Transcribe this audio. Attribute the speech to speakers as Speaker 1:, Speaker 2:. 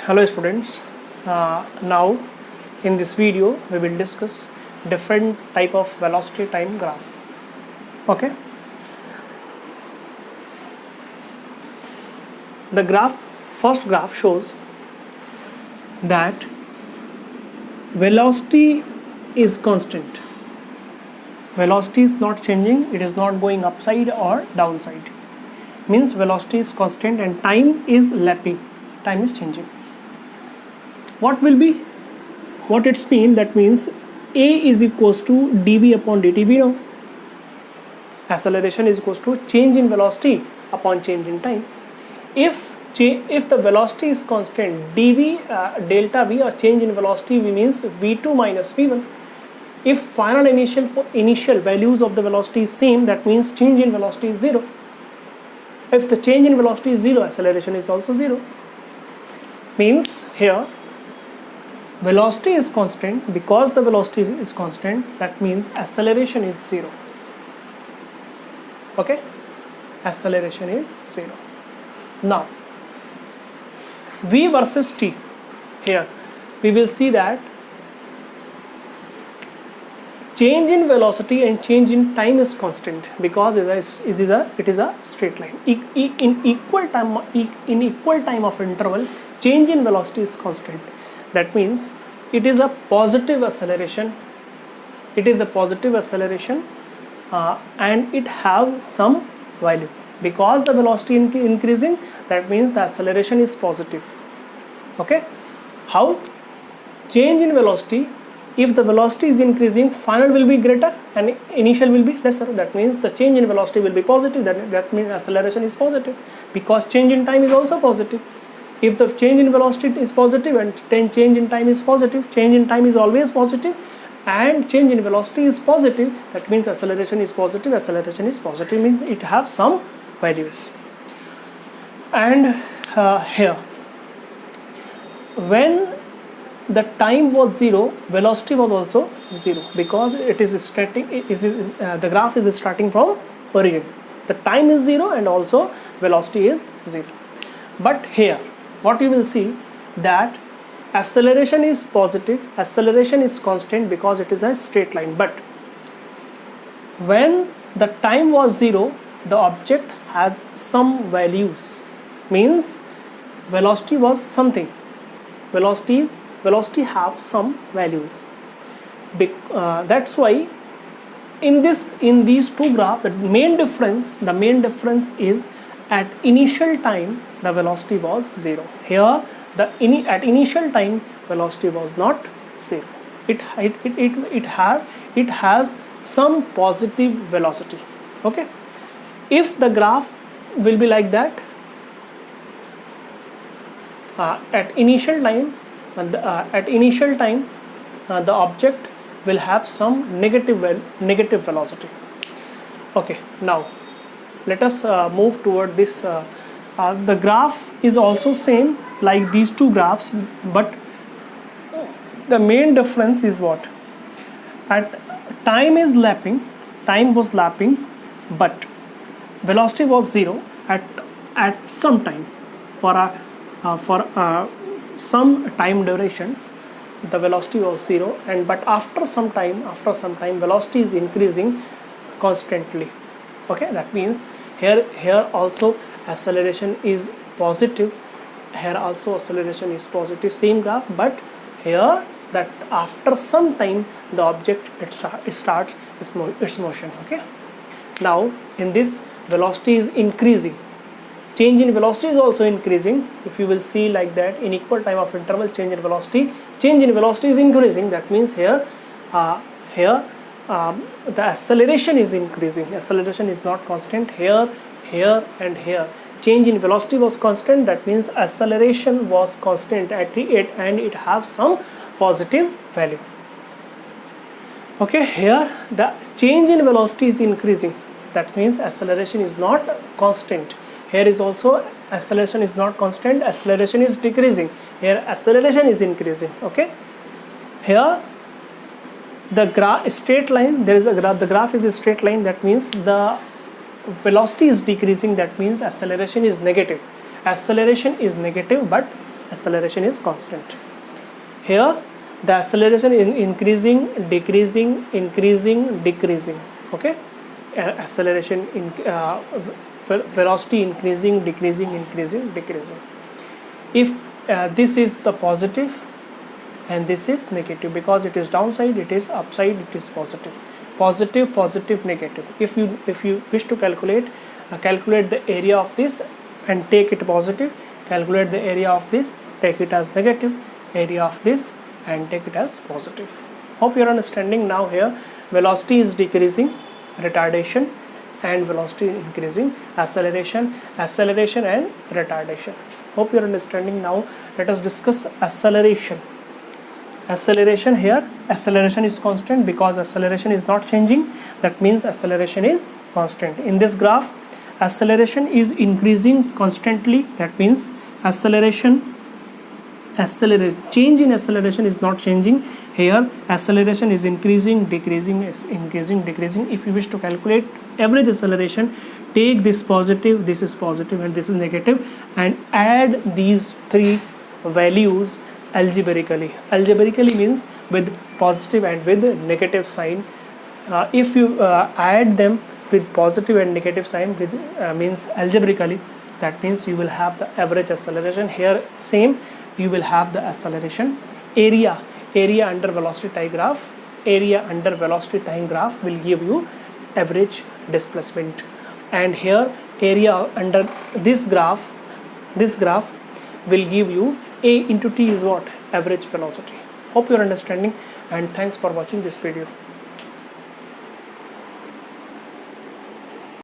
Speaker 1: Hello students, now in this video we will discuss different type of velocity time graph. Okay, the first graph shows that velocity is constant. Velocity is not changing, it is not going upside or downside. Means velocity is constant and time is lapping, time is changing. What it's mean? That means a is equals to dv upon dt. We know acceleration is equals to change in velocity upon change in time. If the velocity is constant, dv delta v or change in velocity v means v2 minus v1. If final initial values of the velocity is same, that means change in velocity is 0. If the change in velocity is 0, acceleration is also 0. Means here velocity is constant. Because the velocity is constant, that means acceleration is 0. Okay, acceleration is 0. Now v versus t, here we will see that change in velocity and change in time is constant because it is a straight line. In equal time of interval, change in velocity is constant. That means it is a positive acceleration. It is a positive acceleration and it have some value. Because the velocity increasing, that means the acceleration is positive. Okay, how? Change in velocity, if the velocity is increasing, final will be greater and initial will be lesser. That means the change in velocity will be positive. That means acceleration is positive. Because change in time is also positive. If the change in velocity is positive and change in time is positive, change in time is always positive and change in velocity is positive, that means acceleration is positive. Acceleration is positive means it have some values. And here, when the time was 0, velocity was also 0 because it is starting. The graph is starting from origin. The time is 0 and also velocity is 0. But here, what you will see that acceleration is positive, acceleration is constant because it is a straight line. But when the time was 0, the object has some values. Means velocity was something. Velocity have some values. That's why in these two graphs, the main difference is at initial time the velocity was 0. Here at initial time velocity was not 0. It has some positive velocity. Okay, if the graph will be like that, at initial time the object will have some negative velocity. Okay, now let us move toward this. The graph is also same like these two graphs, but the main difference is what? At time was lapping, but velocity was 0 at some time. For some time duration, the velocity was 0, but after some time velocity is increasing constantly. Okay, that means here also acceleration is positive, here also acceleration is positive, same graph, but here that after some time the object it starts its motion. Okay, now in this velocity is increasing, change in velocity is also increasing. If you will see like that, in equal time of interval, change in velocity is increasing. That means here the acceleration is increasing. Acceleration is not constant. Here and here change in velocity was constant. That means acceleration was constant at it and it have some positive value. Okay, here the change in velocity is increasing. That means acceleration is not constant. Here is also acceleration is not constant, acceleration is decreasing. Here acceleration is increasing. Okay, here the straight line, the graph is a straight line. That means the velocity is decreasing. That means acceleration is negative. Acceleration is negative, but acceleration is constant. Here the acceleration is increasing, decreasing, increasing, decreasing. Okay, acceleration in velocity increasing, decreasing, increasing, decreasing. If this is the positive and this is negative, because it is downside, it is upside, it is positive, positive, positive, negative. If you wish to calculate the area of this and take it positive, calculate the area of this, take it as negative, area of this and take it as positive. Hope you're understanding now. Here velocity is decreasing, retardation, and velocity increasing, acceleration, acceleration and retardation. Hope you're understanding now. Let us discuss acceleration. Acceleration, here acceleration is constant because acceleration is not changing, that means acceleration is constant. In this graph acceleration is increasing constantly, that means change in acceleration is not changing. Here acceleration is increasing, decreasing, is increasing, decreasing. If you wish to calculate average acceleration, take this positive, this is positive and this is negative, and add these three values algebraically. Algebraically means with positive and with negative sign. If you add them with positive and negative sign with means algebraically, that means you will have the average acceleration. Here same, you will have the acceleration. Area under velocity time graph, area under velocity time graph will give you average displacement. And here area under this graph will give you A into T is what? Average velocity. Hope you're understanding, and thanks for watching this video.